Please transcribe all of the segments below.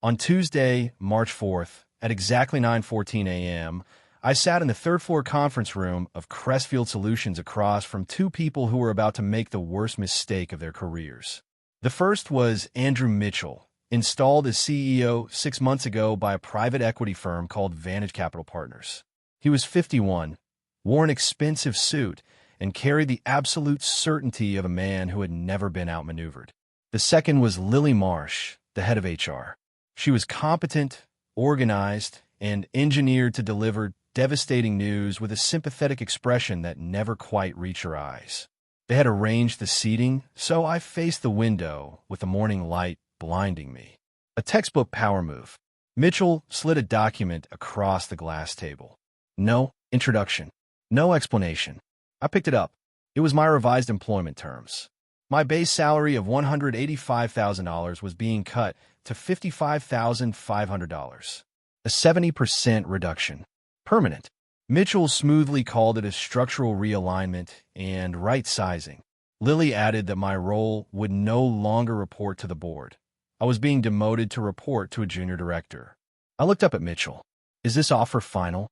On Tuesday, March 4th, at exactly 9:14 a.m., I sat in the third-floor conference room of Crestfield Solutions across from two people who were about to make the worst mistake of their careers. The first was Andrew Mitchell, installed as CEO 6 months ago by a private equity firm called Vantage Capital Partners. He was 51, wore an expensive suit, and carried the absolute certainty of a man who had never been outmaneuvered. The second was Lily Marsh, the head of HR. She was competent, organized, and engineered to deliver devastating news with a sympathetic expression that never quite reached her eyes. They had arranged the seating, so I faced the window with the morning light blinding me. A textbook power move. Mitchell slid a document across the glass table. No introduction. No explanation. I picked it up. It was my revised employment terms. My base salary of $185,000 was being cut to $55,500. A 70% reduction. Permanent. Mitchell smoothly called it a structural realignment and right-sizing. Lily added that my role would no longer report to the board. I was being demoted to report to a junior director. I looked up at Mitchell. "Is this offer final?"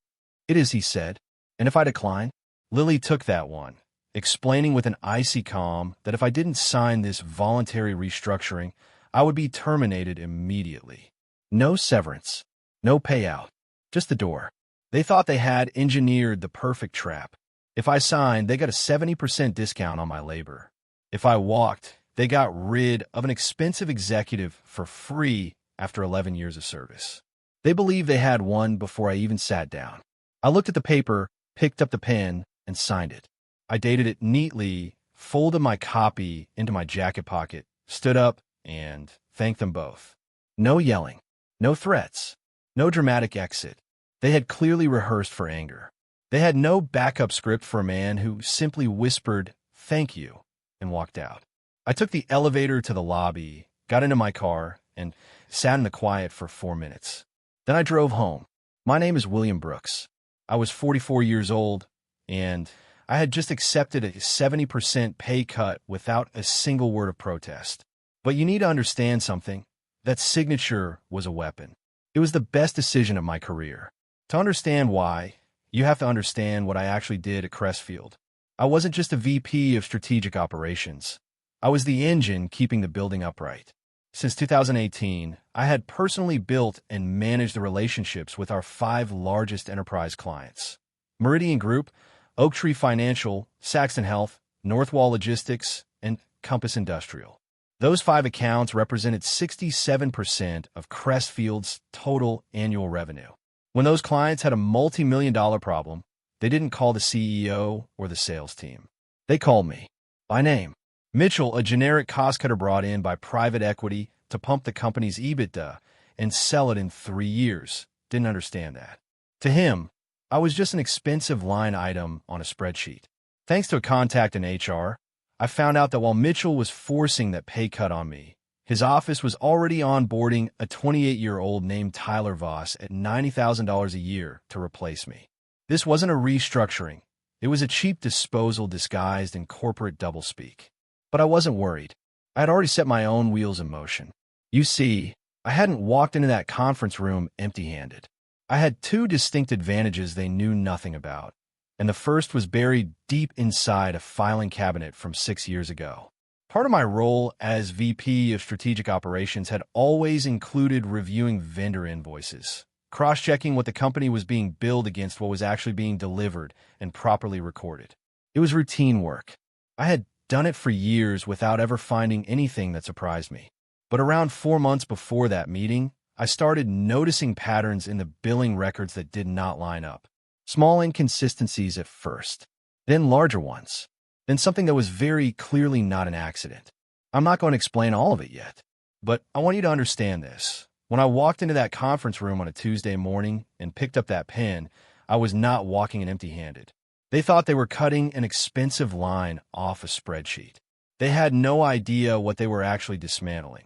"It is," he said. "And if I decline?" Lily took that one, explaining with an icy calm that if I didn't sign this voluntary restructuring, I would be terminated immediately. No severance, no payout, just the door. They thought they had engineered the perfect trap. If I signed, they got a 70% discount on my labor. If I walked, they got rid of an expensive executive for free after 11 years of service. They believed they had won before I even sat down. I looked at the paper, picked up the pen, and signed it. I dated it neatly, folded my copy into my jacket pocket, stood up, and thanked them both. No yelling, no threats, no dramatic exit. They had clearly rehearsed for anger. They had no backup script for a man who simply whispered, "Thank you," and walked out. I took the elevator to the lobby, got into my car, and sat in the quiet for 4 minutes. Then I drove home. My name is William Brooks. I was 44 years old, and I had just accepted a 70% pay cut without a single word of protest. But you need to understand something. That signature was a weapon. It was the best decision of my career. To understand why, you have to understand what I actually did at Crestfield. I wasn't just a VP of strategic operations. I was the engine keeping the building upright. Since 2018, I had personally built and managed the relationships with our 5 largest enterprise clients: Meridian Group, Oaktree Financial, Saxon Health, Northwall Logistics, and Compass Industrial. Those 5 accounts represented 67% of Crestfield's total annual revenue. When those clients had a multi-million-dollar problem, they didn't call the CEO or the sales team. They called me, by name. Mitchell, a generic cost-cutter brought in by private equity to pump the company's EBITDA and sell it in 3 years, didn't understand that. To him, I was just an expensive line item on a spreadsheet. Thanks to a contact in HR, I found out that while Mitchell was forcing that pay cut on me, his office was already onboarding a 28-year-old named Tyler Voss at $90,000 a year to replace me. This wasn't a restructuring. It was a cheap disposal disguised in corporate doublespeak. But I wasn't worried. I had already set my own wheels in motion. You see, I hadn't walked into that conference room empty-handed. I had 2 distinct advantages they knew nothing about, and the first was buried deep inside a filing cabinet from 6 years ago. Part of my role as VP of Strategic Operations had always included reviewing vendor invoices, cross-checking what the company was being billed against what was actually being delivered and properly recorded. It was routine work. I had done it for years without ever finding anything that surprised me. But around 4 months before that meeting, I started noticing patterns in the billing records that did not line up. Small inconsistencies at first, then larger ones, then something that was very clearly not an accident. I'm not going to explain all of it yet, but I want you to understand this. When I walked into that conference room on a Tuesday morning and picked up that pen, I was not walking in empty-handed. They thought they were cutting an expensive line off a spreadsheet. They had no idea what they were actually dismantling.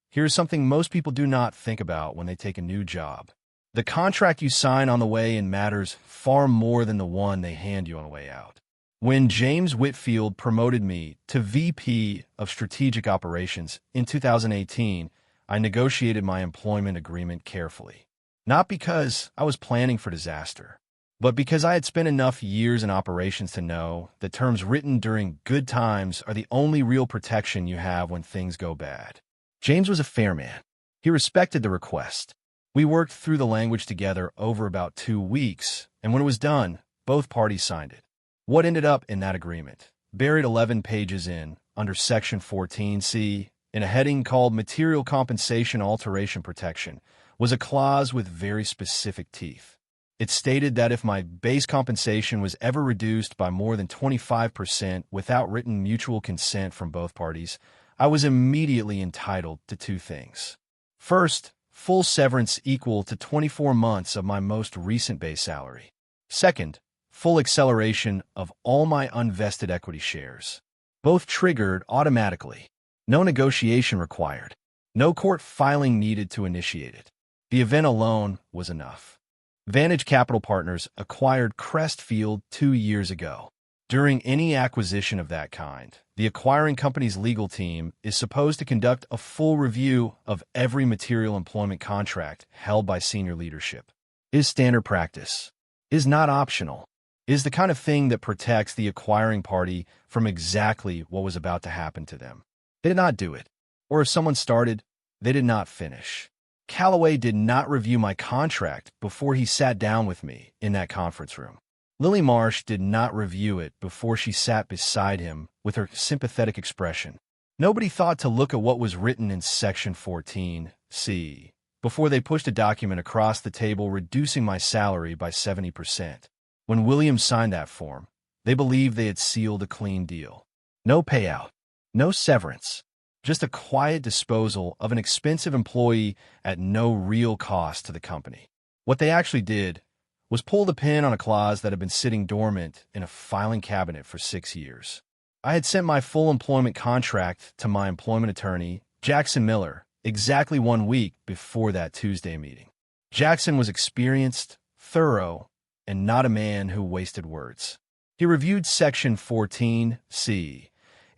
Here's something most people do not think about when they take a new job. The contract you sign on the way in matters far more than the one they hand you on the way out. When James Whitfield promoted me to VP of Strategic Operations in 2018, I negotiated my employment agreement carefully. Not because I was planning for disaster, but because I had spent enough years in operations to know that terms written during good times are the only real protection you have when things go bad. James was a fair man. He respected the request. We worked through the language together over about 2 weeks, and when it was done, both parties signed it. What ended up in that agreement, buried 11 pages in, under Section 14C, in a heading called Material Compensation Alteration Protection, was a clause with very specific teeth. It stated that if my base compensation was ever reduced by more than 25% without written mutual consent from both parties, I was immediately entitled to 2 things. First, full severance equal to 24 months of my most recent base salary. Second, full acceleration of all my unvested equity shares. Both triggered automatically. No negotiation required. No court filing needed to initiate it. The event alone was enough. Vantage Capital Partners acquired Crestfield 2 years ago. During any acquisition of that kind, the acquiring company's legal team is supposed to conduct a full review of every material employment contract held by senior leadership. Is standard practice. Is not optional. Is the kind of thing that protects the acquiring party from exactly what was about to happen to them. They did not do it. Or if someone started, they did not finish. Callaway did not review my contract before he sat down with me in that conference room. Lily Marsh did not review it before she sat beside him with her sympathetic expression. Nobody thought to look at what was written in Section 14C before they pushed a document across the table reducing my salary by 70%. When Williams signed that form, they believed they had sealed a clean deal. No payout, no severance, just a quiet disposal of an expensive employee at no real cost to the company. What they actually did was pull the pin on a clause that had been sitting dormant in a filing cabinet for 6 years. I had sent my full employment contract to my employment attorney, Jackson Miller, exactly 1 week before that Tuesday meeting. Jackson was experienced, thorough, and not a man who wasted words. He reviewed Section 14C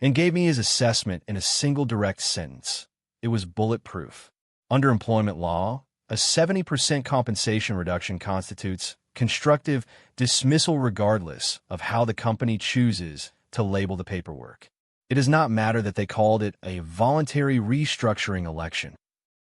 and gave me his assessment in a single direct sentence. It was bulletproof. Under employment law, a 70% compensation reduction constitutes constructive dismissal regardless of how the company chooses to label the paperwork. It does not matter that they called it a voluntary restructuring election.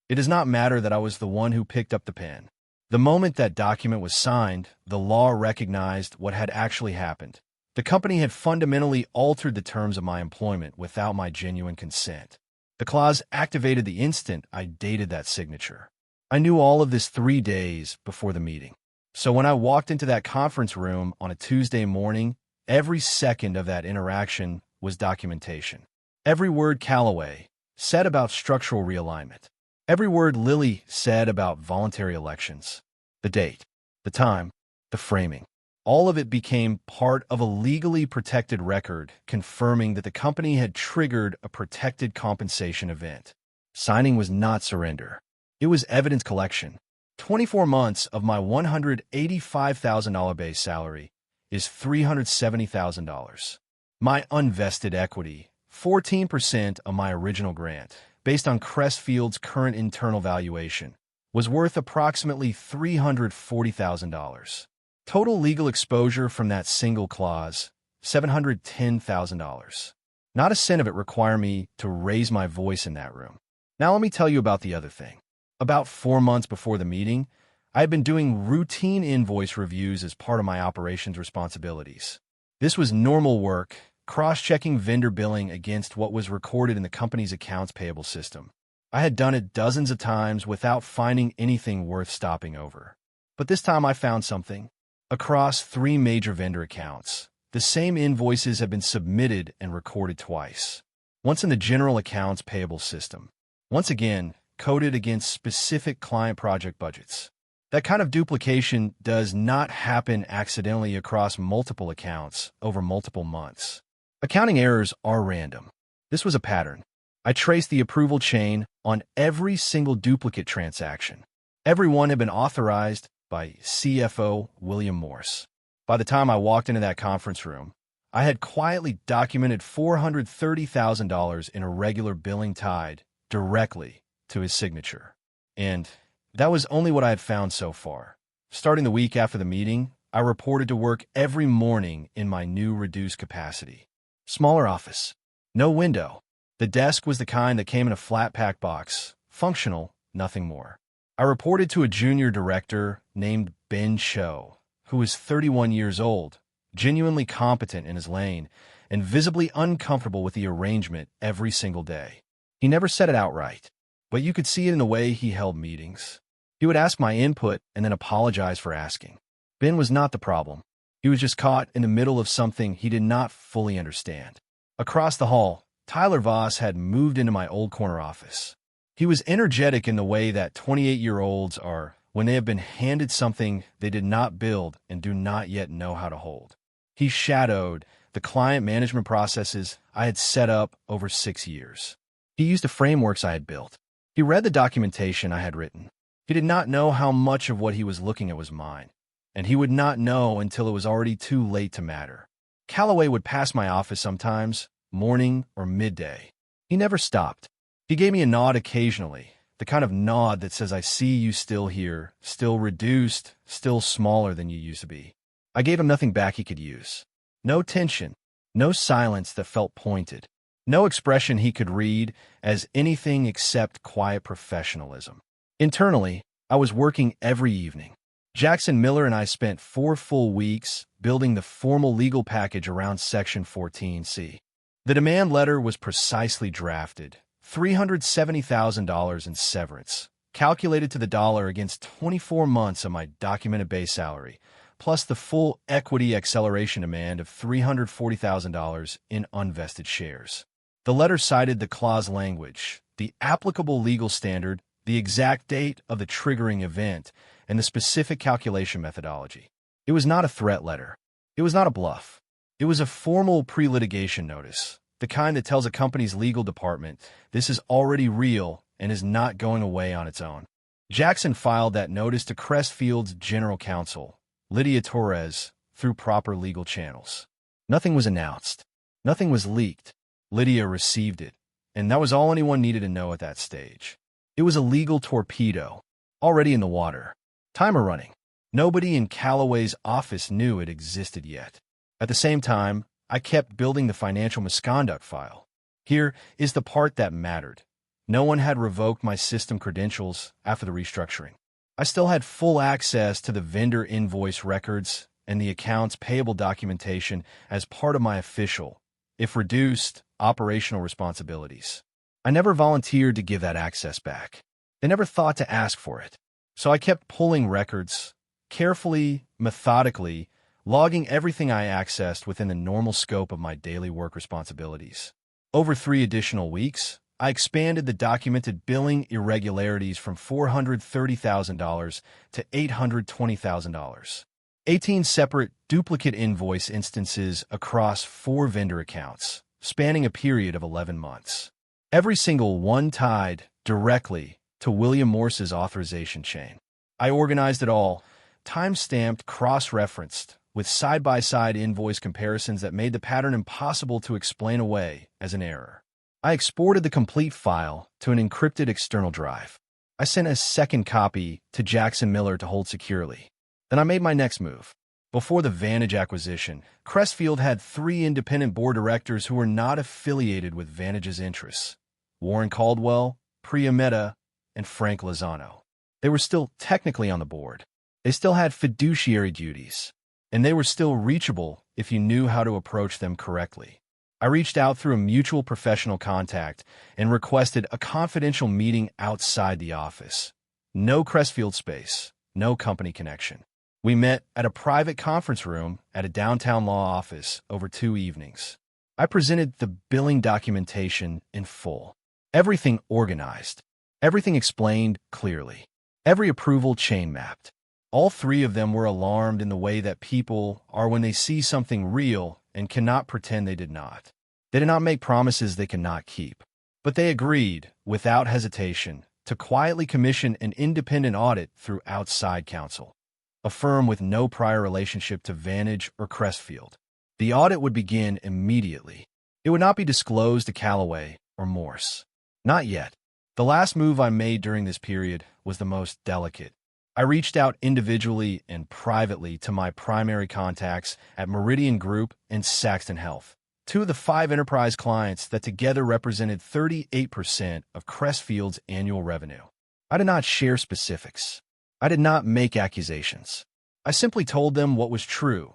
It does not matter that I was the one who picked up the pen. The moment that document was signed, the law recognized what had actually happened. The company had fundamentally altered the terms of my employment without my genuine consent. The clause activated the instant I dated that signature. I knew all of this 3 days before the meeting. So when I walked into that conference room on a Tuesday morning, every second of that interaction was documentation. Every word Callaway said about structural realignment. Every word Lilly said about voluntary elections. The date, the time, the framing. All of it became part of a legally protected record confirming that the company had triggered a protected compensation event. Signing was not surrender. It was evidence collection. 24 months of my $185,000 base salary is $370,000. My unvested equity, 14% of my original grant, based on Crestfield's current internal valuation, was worth approximately $340,000. Total legal exposure from that single clause, $710,000. Not a cent of it required me to raise my voice in that room. Now let me tell you about the other thing. About 4 months before the meeting, I had been doing routine invoice reviews as part of my operations responsibilities. This was normal work, cross-checking vendor billing against what was recorded in the company's accounts payable system. I had done it dozens of times without finding anything worth stopping over. But this time I found something. Across 3 major vendor accounts, the same invoices have been submitted and recorded twice. Once in the general accounts payable system. Once again, coded against specific client project budgets. That kind of duplication does not happen accidentally across multiple accounts over multiple months. Accounting errors are random. This was a pattern. I traced the approval chain on every single duplicate transaction. Every one had been authorized by CFO William Morse. By the time I walked into that conference room, I had quietly documented $430,000 in irregular billing tied directly to his signature. And that was only what I had found so far. Starting the week after the meeting, I reported to work every morning in my new reduced capacity. Smaller office. No window. The desk was the kind that came in a flat-pack box. Functional, nothing more. I reported to a junior director named Ben Cho, who was 31 years old, genuinely competent in his lane, and visibly uncomfortable with the arrangement every single day. He never said it outright, but you could see it in the way he held meetings. He would ask my input and then apologize for asking. Ben was not the problem. He was just caught in the middle of something he did not fully understand. Across the hall, Tyler Voss had moved into my old corner office. He was energetic in the way that 28-year-olds are when they have been handed something they did not build and do not yet know how to hold. He shadowed the client management processes I had set up over 6 years. He used the frameworks I had built. He read the documentation I had written. He did not know how much of what he was looking at was mine, and he would not know until it was already too late to matter. Calloway would pass my office sometimes, morning or midday. He never stopped. He gave me a nod occasionally, the kind of nod that says, "I see you still here, still reduced, still smaller than you used to be." I gave him nothing back he could use. No tension, no silence that felt pointed, no expression he could read as anything except quiet professionalism. Internally, I was working every evening. Jackson Miller and I spent 4 full weeks building the formal legal package around Section 14C. The demand letter was precisely drafted, $370,000 in severance, calculated to the dollar against 24 months of my documented base salary, plus the full equity acceleration demand of $340,000 in unvested shares. The letter cited the clause language, the applicable legal standard, the exact date of the triggering event, and the specific calculation methodology. It was not a threat letter. It was not a bluff. It was a formal pre-litigation notice, the kind that tells a company's legal department this is already real and is not going away on its own. Jackson filed that notice to Crestfield's general counsel, Lydia Torres, through proper legal channels. Nothing was announced. Nothing was leaked. Lydia received it, and that was all anyone needed to know at that stage. It was a legal torpedo, already in the water. Timer running. Nobody in Calloway's office knew it existed yet. At the same time, I kept building the financial misconduct file. Here is the part that mattered. No one had revoked my system credentials after the restructuring. I still had full access to the vendor invoice records and the accounts payable documentation as part of my official, if reduced, operational responsibilities. I never volunteered to give that access back. They never thought to ask for it. So I kept pulling records, carefully, methodically, logging everything I accessed within the normal scope of my daily work responsibilities. Over 3 additional weeks, I expanded the documented billing irregularities from $430,000 to $820,000. 18 separate duplicate invoice instances across 4 vendor accounts, spanning a period of 11 months. Every single one tied directly to William Morse's authorization chain. I organized it all, time-stamped, cross-referenced, with side-by-side invoice comparisons that made the pattern impossible to explain away as an error. I exported the complete file to an encrypted external drive. I sent a second copy to Jackson Miller to hold securely. Then I made my next move. Before the Vantage acquisition, Crestfield had 3 independent board directors who were not affiliated with Vantage's interests: Warren Caldwell, Priya Mehta, and Frank Lozano. They were still technically on the board. They still had fiduciary duties, and they were still reachable if you knew how to approach them correctly. I reached out through a mutual professional contact and requested a confidential meeting outside the office. No Crestfield space, no company connection. We met at a private conference room at a downtown law office over 2 evenings. I presented the billing documentation in full. Everything organized. Everything explained clearly. Every approval chain mapped. All 3 of them were alarmed in the way that people are when they see something real and cannot pretend they did not. They did not make promises they cannot keep. But they agreed, without hesitation, to quietly commission an independent audit through outside counsel, a firm with no prior relationship to Vantage or Crestfield. The audit would begin immediately. It would not be disclosed to Calloway or Morse. Not yet. The last move I made during this period was the most delicate. I reached out individually and privately to my primary contacts at Meridian Group and Saxton Health, two of the 5 enterprise clients that together represented 38% of Crestfield's annual revenue. I did not share specifics. I did not make accusations. I simply told them what was true,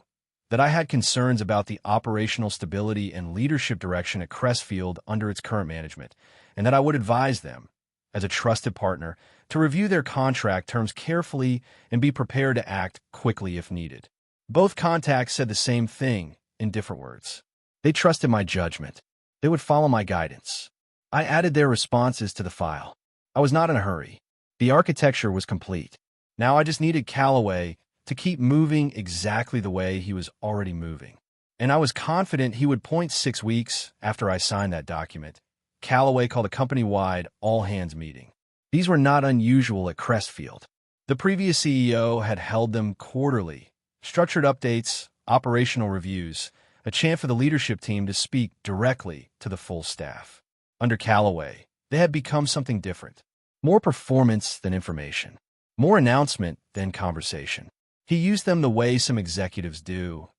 that I had concerns about the operational stability and leadership direction at Crestfield under its current management, and that I would advise them, as a trusted partner, to review their contract terms carefully and be prepared to act quickly if needed. Both contacts said the same thing in different words. They trusted my judgment. They would follow my guidance. I added their responses to the file. I was not in a hurry. The architecture was complete. Now I just needed Callaway to keep moving exactly the way he was already moving. And I was confident he would point 6 weeks after I signed that document. Callaway called a company-wide all-hands meeting. These were not unusual at Crestfield. The previous CEO had held them quarterly, structured updates, operational reviews, a chance for the leadership team to speak directly to the full staff. Under Callaway, they had become something different. More performance than information. More announcement than conversation. He used them the way some executives do,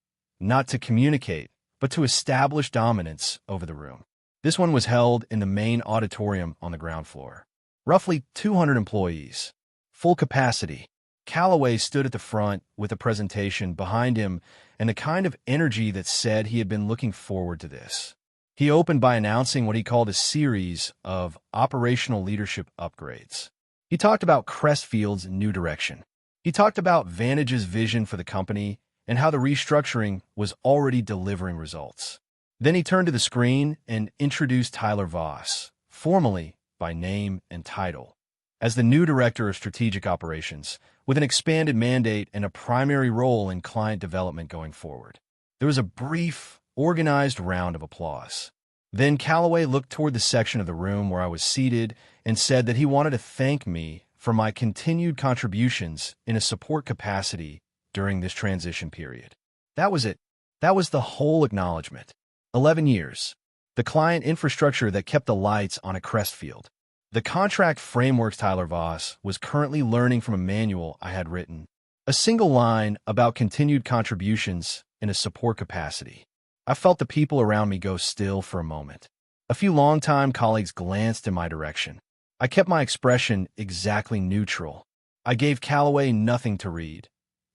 not to communicate, but to establish dominance over the room. This one was held in the main auditorium on the ground floor. Roughly 200 employees. Full capacity. Callaway stood at the front with a presentation behind him and the kind of energy that said he had been looking forward to this. He opened by announcing what he called a series of operational leadership upgrades. He talked about Crestfield's new direction. He talked about Vantage's vision for the company and how the restructuring was already delivering results. Then he turned to the screen and introduced Tyler Voss, formally by name and title, as the new Director of Strategic Operations, with an expanded mandate and a primary role in client development going forward. There was a brief, organized round of applause. Then Callaway looked toward the section of the room where I was seated and said that he wanted to thank me for my continued contributions in a support capacity during this transition period. That was it. That was the whole acknowledgement. 11 years. The client infrastructure that kept the lights on at Crestfield. The contract frameworks Tyler Voss was currently learning from a manual I had written. A single line about continued contributions in a support capacity. I felt the people around me go still for a moment. A few longtime colleagues glanced in my direction. I kept my expression exactly neutral. I gave Callaway nothing to read.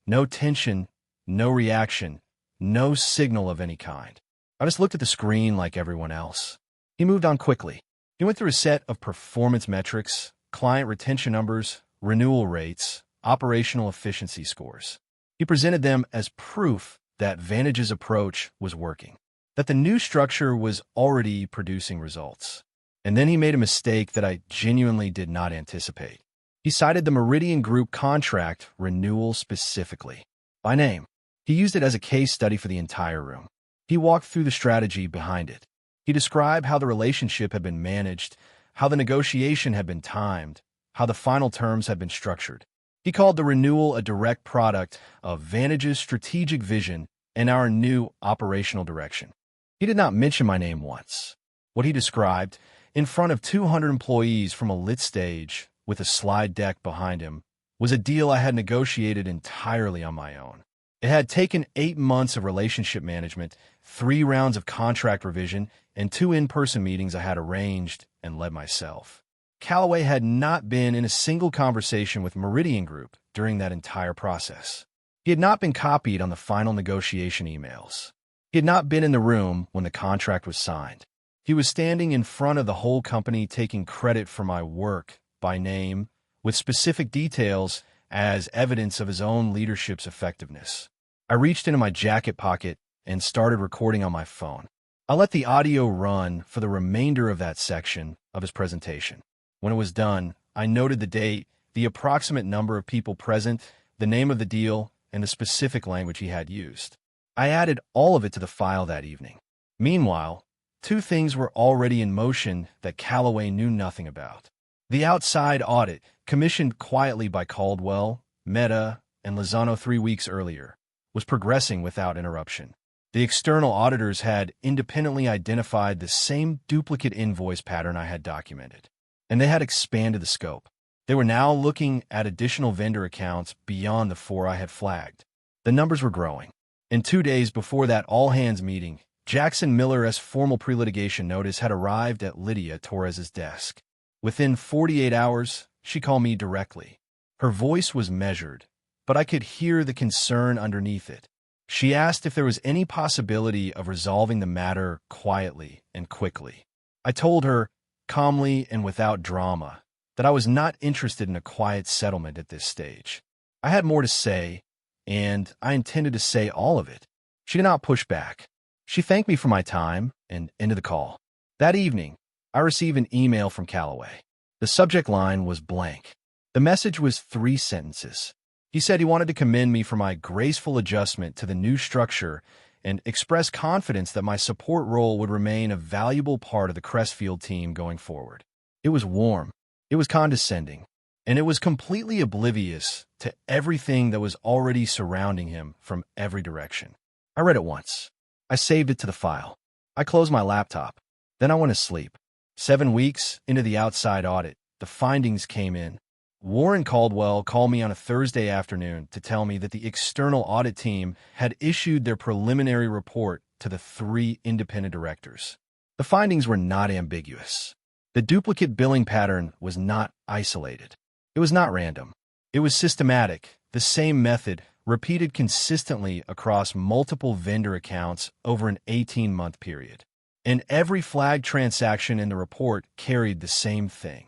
No tension, no reaction, no signal of any kind. I just looked at the screen like everyone else. He moved on quickly. He went through a set of performance metrics, client retention numbers, renewal rates, operational efficiency scores. He presented them as proof that Vantage's approach was working, that the new structure was already producing results. And then he made a mistake that I genuinely did not anticipate. He cited the Meridian Group contract renewal specifically, by name. He used it as a case study for the entire room. He walked through the strategy behind it. He described how the relationship had been managed, how the negotiation had been timed, how the final terms had been structured. He called the renewal a direct product of Vantage's strategic vision and our new operational direction. He did not mention my name once. What he described, in front of 200 employees from a lit stage with a slide deck behind him, was a deal I had negotiated entirely on my own. It had taken 8 months of relationship management, 3 rounds of contract revision, and 2 in-person meetings I had arranged and led myself. Callaway had not been in a single conversation with Meridian Group during that entire process. He had not been copied on the final negotiation emails. He had not been in the room when the contract was signed. He was standing in front of the whole company taking credit for my work by name, with specific details as evidence of his own leadership's effectiveness. I reached into my jacket pocket and started recording on my phone. I let the audio run for the remainder of that section of his presentation. When it was done, I noted the date, the approximate number of people present, the name of the deal, and the specific language he had used. I added all of it to the file that evening. Meanwhile, 2 things were already in motion that Callaway knew nothing about. The outside audit, commissioned quietly by Caldwell, Mehta, and Lozano 3 weeks earlier, was progressing without interruption. The external auditors had independently identified the same duplicate invoice pattern I had documented. and they had expanded the scope. They were now looking at additional vendor accounts beyond the 4 I had flagged. The numbers were growing. And 2 days before that all-hands meeting, Jackson Miller's formal pre-litigation notice had arrived at Lydia Torres's desk. Within 48 hours, she called me directly. Her voice was measured, but I could hear the concern underneath it. She asked if there was any possibility of resolving the matter quietly and quickly. I told her, calmly and without drama, that I was not interested in a quiet settlement at this stage. I had more to say, and I intended to say all of it. She did not push back. She thanked me for my time and ended the call. That evening, I received an email from Callaway. The subject line was blank. The message was 3 sentences. He said he wanted to commend me for my graceful adjustment to the new structure and express confidence that my support role would remain a valuable part of the Crestfield team going forward. It was warm, it was condescending, and it was completely oblivious to everything that was already surrounding him from every direction. I read it once. I saved it to the file. I closed my laptop. Then I went to sleep. 7 weeks into the outside audit, the findings came in. Warren Caldwell called me on a Thursday afternoon to tell me that the external audit team had issued their preliminary report to the 3 independent directors. The findings were not ambiguous. The duplicate billing pattern was not isolated. It was not random. It was systematic, the same method repeated consistently across multiple vendor accounts over an 18-month period. And every flagged transaction in the report carried the same thing: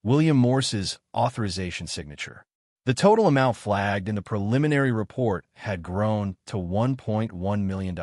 William Morse's authorization signature. The total amount flagged in the preliminary report had grown to $1.1 million.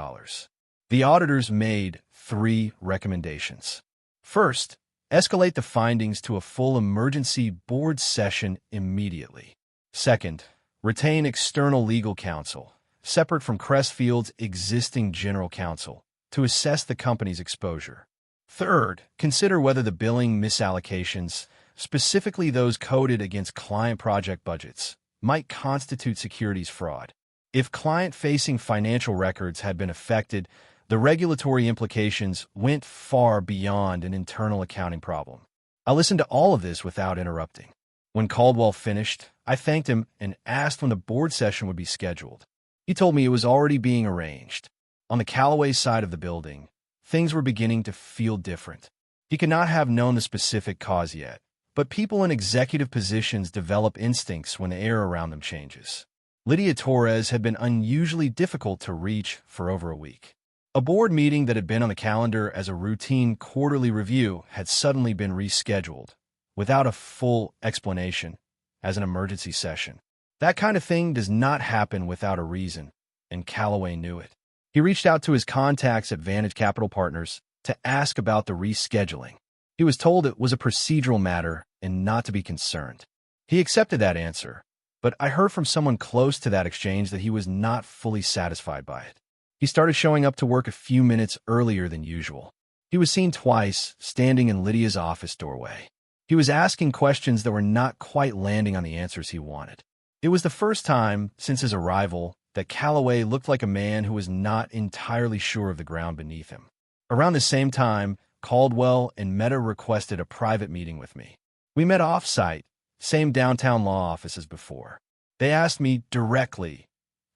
The auditors made 3 recommendations. First, escalate the findings to a full emergency board session immediately. Second, retain external legal counsel, separate from Crestfield's existing general counsel, to assess the company's exposure. Third, consider whether the billing misallocations, specifically those coded against client project budgets, might constitute securities fraud. If client-facing financial records had been affected, the regulatory implications went far beyond an internal accounting problem. I listened to all of this without interrupting. When Caldwell finished, I thanked him and asked when the board session would be scheduled. He told me it was already being arranged. On the Callaway side of the building, things were beginning to feel different. He could not have known the specific cause yet, but people in executive positions develop instincts when the air around them changes. Lydia Torres had been unusually difficult to reach for over a week. A board meeting that had been on the calendar as a routine quarterly review had suddenly been rescheduled, without a full explanation, as an emergency session. That kind of thing does not happen without a reason, and Callaway knew it. He reached out to his contacts at Vantage Capital Partners to ask about the rescheduling. He was told it was a procedural matter and not to be concerned. He accepted that answer, but I heard from someone close to that exchange that he was not fully satisfied by it. He started showing up to work a few minutes earlier than usual. He was seen twice, standing in Lydia's office doorway. He was asking questions that were not quite landing on the answers he wanted. It was the first time since his arrival that Callaway looked like a man who was not entirely sure of the ground beneath him. Around the same time, Caldwell and Meta requested a private meeting with me. We met off-site, same downtown law office as before. They asked me directly,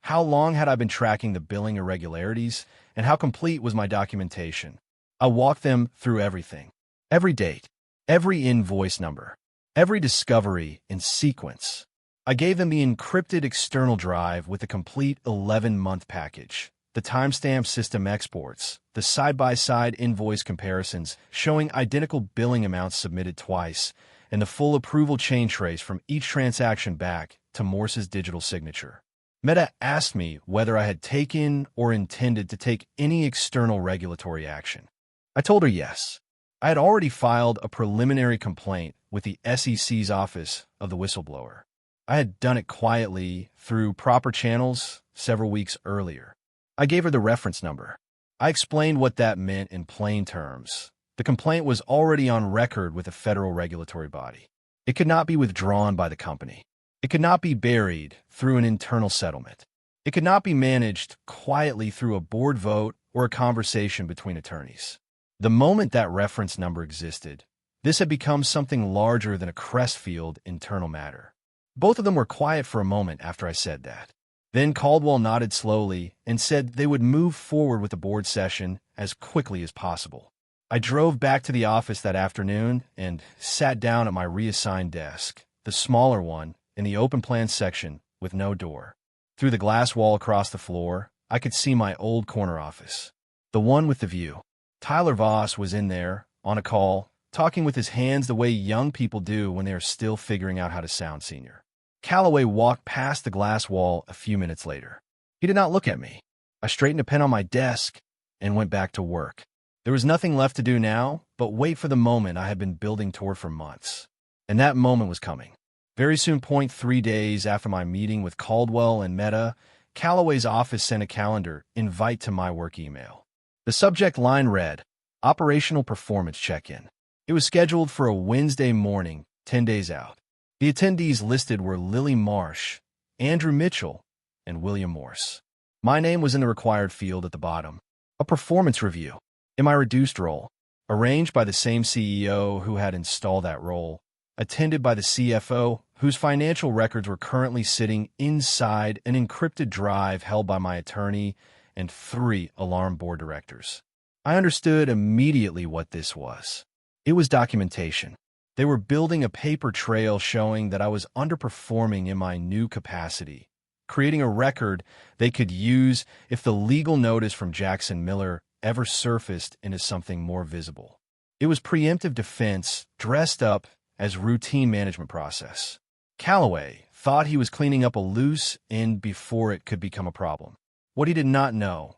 how long had I been tracking the billing irregularities and how complete was my documentation? I walked them through everything. Every date, every invoice number, every discovery in sequence. I gave them the encrypted external drive with the complete 11-month package, the timestamp system exports, the side-by-side invoice comparisons showing identical billing amounts submitted twice, and the full approval chain trace from each transaction back to Morse's digital signature. Meta asked me whether I had taken or intended to take any external regulatory action. I told her yes. I had already filed a preliminary complaint with the SEC's Office of the Whistleblower. I had done it quietly through proper channels several weeks earlier. I gave her the reference number. I explained what that meant in plain terms. The complaint was already on record with a federal regulatory body. It could not be withdrawn by the company. It could not be buried through an internal settlement. It could not be managed quietly through a board vote or a conversation between attorneys. The moment that reference number existed, This had become something larger than a Crestfield internal matter. Both of them were quiet for a moment after I said that. Then Caldwell nodded slowly and said they would move forward with the board session as quickly as possible. I drove back to the office that afternoon and sat down at my reassigned desk, the smaller one in the open plan section with no door. Through the glass wall across the floor, I could see my old corner office, the one with the view. Tyler Voss was in there, on a call, talking with his hands the way young people do when they are still figuring out how to sound senior. Calloway walked past the glass wall a few minutes later. He did not look at me. I straightened a pen on my desk and went back to work. There was nothing left to do now but wait for the moment I had been building toward for months. And that moment was coming. Very soon, 3 days after my meeting with Caldwell and Meta, Calloway's office sent a calendar invite to my work email. The subject line read, Operational Performance Check-In. It was scheduled for a Wednesday morning, 10 days out. The attendees listed were Lily Marsh, Andrew Mitchell, and William Morse. My name was in the required field at the bottom. A performance review, in my reduced role, arranged by the same CEO who had installed that role, attended by the CFO, whose financial records were currently sitting inside an encrypted drive held by my attorney and 3 alarm board directors. I understood immediately what this was. It was documentation. They were building a paper trail showing that I was underperforming in my new capacity, creating a record they could use if the legal notice from Jackson Miller ever surfaced into something more visible. It was preemptive defense dressed up as routine management process. Calloway thought he was cleaning up a loose end before it could become a problem. What he did not know,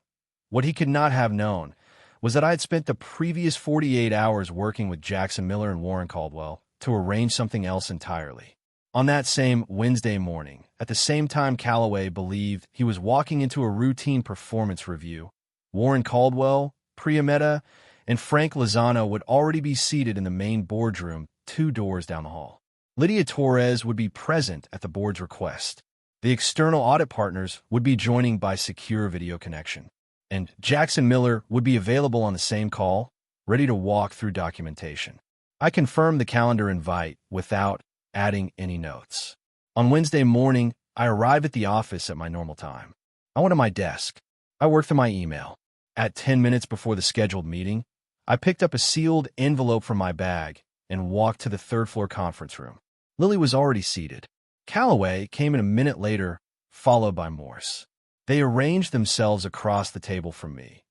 what he could not have known, was that I had spent the previous 48 hours working with Jackson Miller and Warren Caldwell to arrange something else entirely. On that same Wednesday morning, at the same time Calloway believed he was walking into a routine performance review, Warren Caldwell, Priya Mehta, and Frank Lozano would already be seated in the main boardroom 2 doors down the hall. Lydia Torres would be present at the board's request. The external audit partners would be joining by secure video connection. And Jackson Miller would be available on the same call, ready to walk through documentation. I confirmed the calendar invite without adding any notes. On Wednesday morning, I arrived at the office at my normal time. I went to my desk. I worked through my email. At 10 minutes before the scheduled meeting, I picked up a sealed envelope from my bag and walked to the 3rd floor conference room. Lily was already seated. Calloway came in a minute later, followed by Morse. They arranged themselves across the table from me.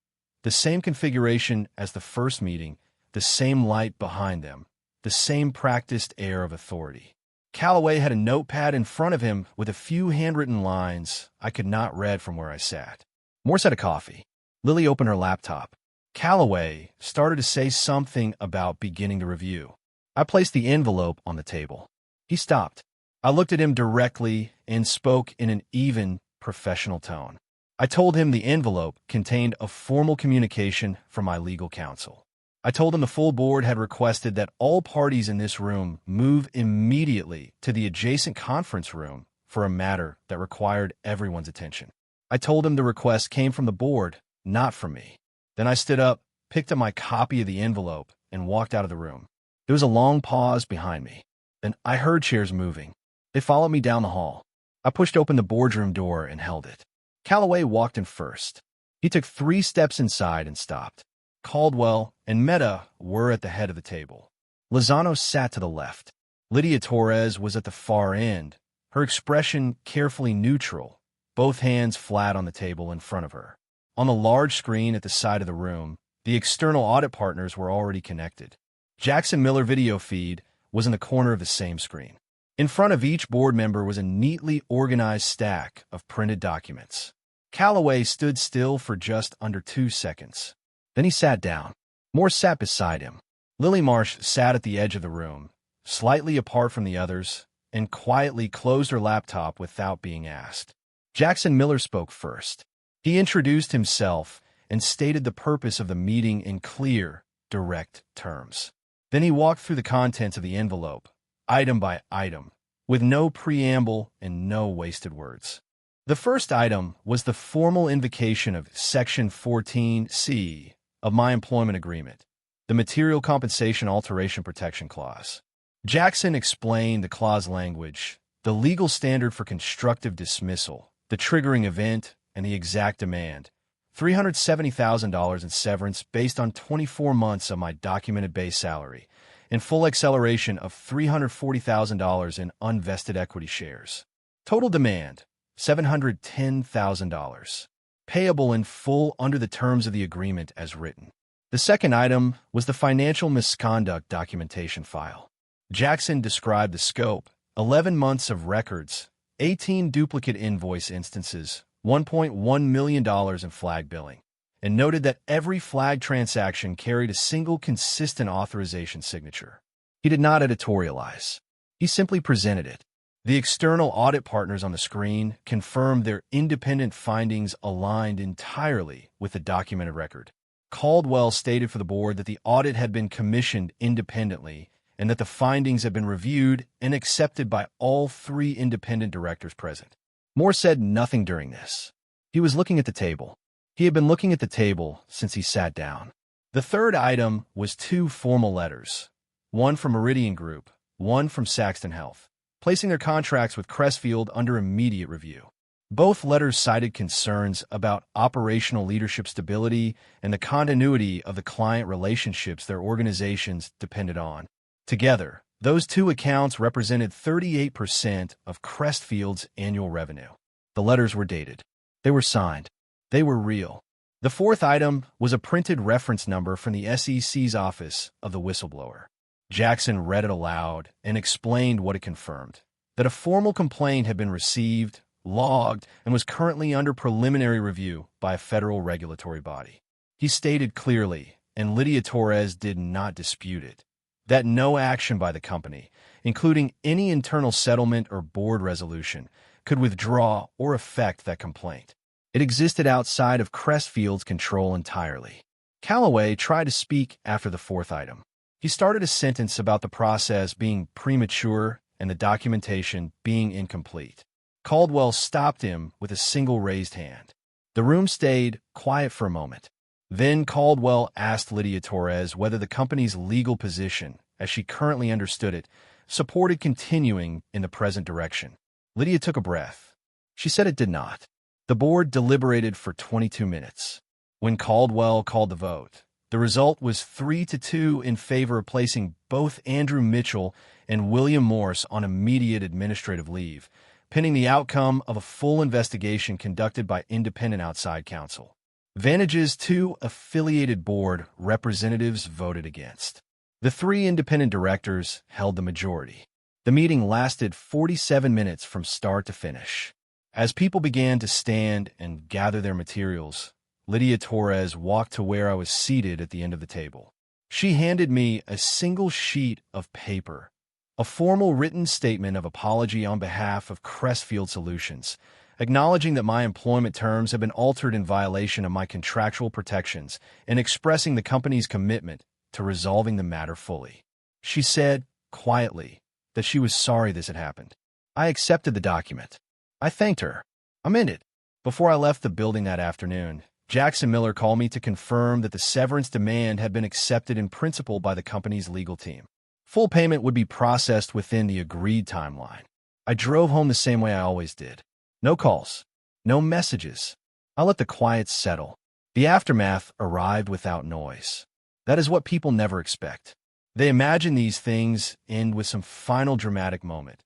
The same configuration as the first meeting, the same light behind them, the same practiced air of authority. Calloway had a notepad in front of him with a few handwritten lines I could not read from where I sat. Morse had a coffee. Lily opened her laptop. Calloway started to say something about beginning the review. I placed the envelope on the table. He stopped. I looked at him directly and spoke in an even, professional tone. I told him the envelope contained a formal communication from my legal counsel. I told him the full board had requested that all parties in this room move immediately to the adjacent conference room for a matter that required everyone's attention. I told him the request came from the board, not from me. Then I stood up, picked up my copy of the envelope, and walked out of the room. There was a long pause behind me. Then I heard chairs moving. They followed me down the hall. I pushed open the boardroom door and held it. Calloway walked in first. He took 3 steps inside and stopped. Caldwell and Mehta were at the head of the table. Lozano sat to the left. Lydia Torres was at the far end, her expression carefully neutral, both hands flat on the table in front of her. On the large screen at the side of the room, the external audit partners were already connected. Jackson Miller video feed was in the corner of the same screen. In front of each board member was a neatly organized stack of printed documents. Calloway stood still for just under 2 seconds. Then he sat down. Morse sat beside him. Lily Marsh sat at the edge of the room, slightly apart from the others, and quietly closed her laptop without being asked. Jackson Miller spoke first. He introduced himself and stated the purpose of the meeting in clear, direct terms. Then he walked through the contents of the envelope, item by item, with no preamble and no wasted words. The first item was the formal invocation of Section 14C of my employment agreement, the Material Compensation Alteration Protection Clause. Jackson explained the clause language, the legal standard for constructive dismissal, the triggering event, and the exact demand. $370,000 in severance based on 24 months of my documented base salary, and full acceleration of $340,000 in unvested equity shares. Total demand, $710,000. Payable in full under the terms of the agreement as written. The second item was the financial misconduct documentation file. Jackson described the scope, 11 months of records, 18 duplicate invoice instances, $1.1 million in flag billing, and noted that every flag transaction carried a single consistent authorization signature. He did not editorialize. He simply presented it. The external audit partners on the screen confirmed their independent findings aligned entirely with the documented record. Caldwell stated for the board that the audit had been commissioned independently and that the findings had been reviewed and accepted by all three independent directors present. Moore said nothing during this. He was looking at the table. He had been looking at the table since he sat down. The third item was two formal letters, one from Meridian Group, one from Saxton Health, placing their contracts with Crestfield under immediate review. Both letters cited concerns about operational leadership stability and the continuity of the client relationships their organizations depended on. Together, those two accounts represented 38% of Crestfield's annual revenue. The letters were dated. They were signed. They were real. The fourth item was a printed reference number from the SEC's Office of the Whistleblower. Jackson read it aloud and explained what it confirmed, that a formal complaint had been received, logged, and was currently under preliminary review by a federal regulatory body. He stated clearly, and Lydia Torres did not dispute it, that no action by the company, including any internal settlement or board resolution, could withdraw or affect that complaint. It existed outside of Crestfield's control entirely. Callaway tried to speak after the fourth item. He started a sentence about the process being premature and the documentation being incomplete. Caldwell stopped him with a single raised hand. The room stayed quiet for a moment. Then Caldwell asked Lydia Torres whether the company's legal position, as she currently understood it, supported continuing in the present direction. Lydia took a breath. She said it did not. The board deliberated for 22 minutes. When Caldwell called the vote, the result was 3-2 in favor of placing both Andrew Mitchell and William Morse on immediate administrative leave, pending the outcome of a full investigation conducted by independent outside counsel. Vantage's two affiliated board representatives voted against. The three independent directors held the majority. The meeting lasted 47 minutes from start to finish. As people began to stand and gather their materials, Lydia Torres walked to where I was seated at the end of the table. She handed me a single sheet of paper, a formal written statement of apology on behalf of Crestfield Solutions, acknowledging that my employment terms have been altered in violation of my contractual protections and expressing the company's commitment to resolving the matter fully. She said, quietly, that she was sorry this had happened. I accepted the document. I thanked her. I'm in it. Before I left the building that afternoon, Jackson Miller called me to confirm that the severance demand had been accepted in principle by the company's legal team. Full payment would be processed within the agreed timeline. I drove home the same way I always did. No calls. No messages. I let the quiet settle. The aftermath arrived without noise. That is what people never expect. They imagine these things end with some final dramatic moment.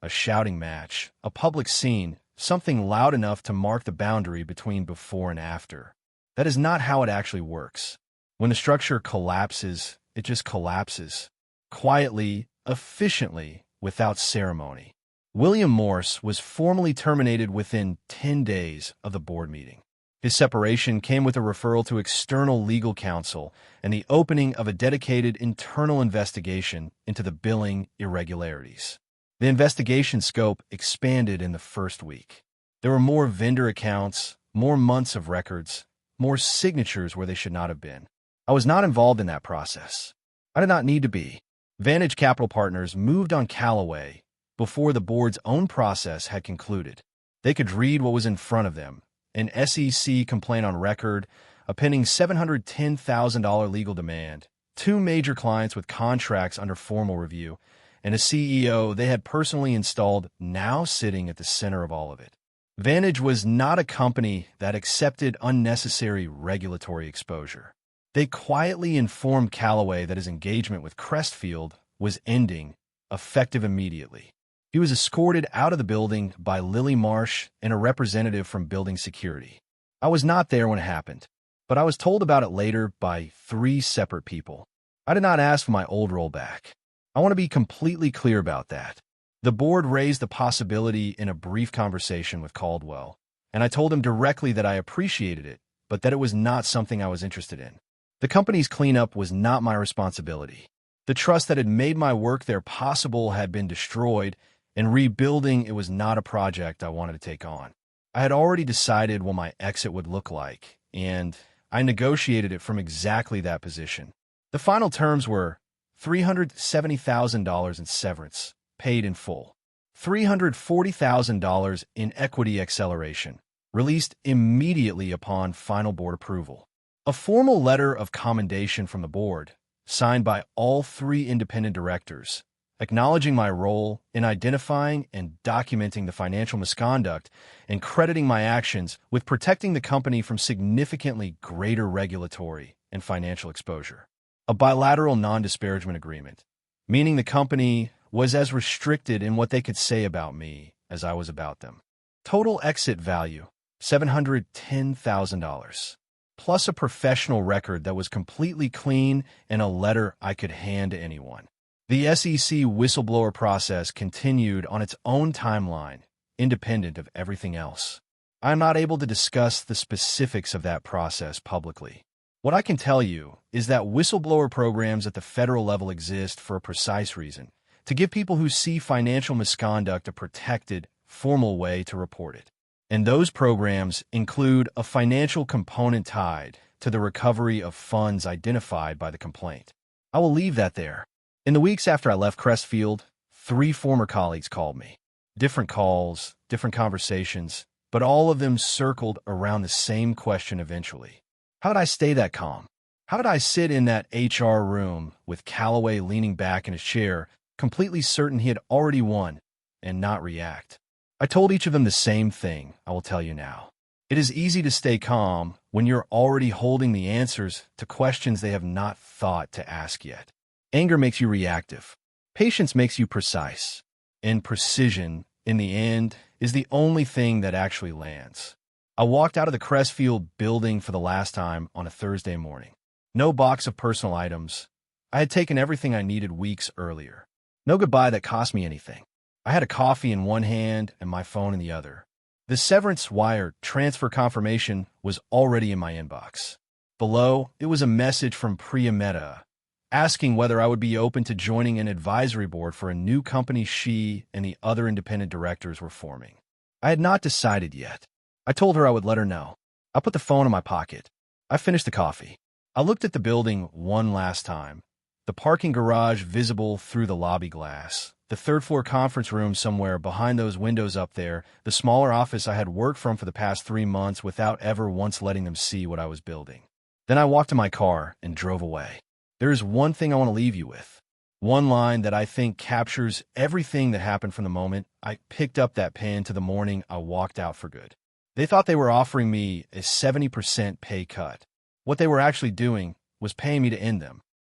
A shouting match, a public scene, something loud enough to mark the boundary between before and after. That is not how it actually works. When the structure collapses, it just collapses. Quietly, efficiently, without ceremony. William Morse was formally terminated within 10 days of the board meeting. His separation came with a referral to external legal counsel and the opening of a dedicated internal investigation into the billing irregularities. The investigation scope expanded in the first week. There were more vendor accounts, more months of records, more signatures where they should not have been. I was not involved in that process. I did not need to be. Vantage Capital Partners moved on Callaway before the board's own process had concluded. They could read what was in front of them: an SEC complaint on record, a pending $710,000 legal demand, 2 major clients with contracts under formal review, and a CEO they had personally installed now sitting at the center of all of it. Vantage was not a company that accepted unnecessary regulatory exposure. They quietly informed Callaway that his engagement with Crestfield was ending, effective immediately. He was escorted out of the building by Lily Marsh and a representative from building security. I was not there when it happened, but I was told about it later by 3 separate people. I did not ask for my old role back. I want to be completely clear about that. The board raised the possibility in a brief conversation with Caldwell, and I told him directly that I appreciated it, but that it was not something I was interested in. The company's cleanup was not my responsibility. The trust that had made my work there possible had been destroyed, and rebuilding it was not a project I wanted to take on. I had already decided what my exit would look like, and I negotiated it from exactly that position. The final terms were $370,000 in severance, paid in full, $340,000 in equity acceleration, released immediately upon final board approval, a formal letter of commendation from the board, signed by all 3 independent directors, acknowledging my role in identifying and documenting the financial misconduct and crediting my actions with protecting the company from significantly greater regulatory and financial exposure. A bilateral non-disparagement agreement, meaning the company was as restricted in what they could say about me as I was about them. Total exit value, $710,000, plus a professional record that was completely clean and a letter I could hand to anyone. The SEC whistleblower process continued on its own timeline, independent of everything else. I am not able to discuss the specifics of that process publicly. What I can tell you is that whistleblower programs at the federal level exist for a precise reason: to give people who see financial misconduct a protected, formal way to report it. And those programs include a financial component tied to the recovery of funds identified by the complaint. I will leave that there. In the weeks after I left Crestfield, 3 former colleagues called me. Different calls, different conversations, but all of them circled around the same question eventually. How did I stay that calm? How did I sit in that HR room with Callaway leaning back in his chair, completely certain he had already won, and not react? I told each of them the same thing I will tell you now. It is easy to stay calm when you're already holding the answers to questions they have not thought to ask yet. Anger makes you reactive. Patience makes you precise. And precision, in the end, is the only thing that actually lands. I walked out of the Crestfield building for the last time on a Thursday morning. No box of personal items. I had taken everything I needed weeks earlier. No goodbye that cost me anything. I had a coffee in one hand and my phone in the other. The severance wire transfer confirmation was already in my inbox. Below, it was a message from Priya Mehta, asking whether I would be open to joining an advisory board for a new company she and the other independent directors were forming. I had not decided yet. I told her I would let her know. I put the phone in my pocket. I finished the coffee. I looked at the building one last time. The parking garage visible through the lobby glass. The 3rd floor conference room somewhere behind those windows up there. The smaller office I had worked from for the past 3 months without ever once letting them see what I was building. Then I walked to my car and drove away. There is one thing I want to leave you with. One line that I think captures everything that happened from the moment I picked up that pen to the morning I walked out for good. They thought they were offering me a 70% pay cut. What they were actually doing was paying me to end them.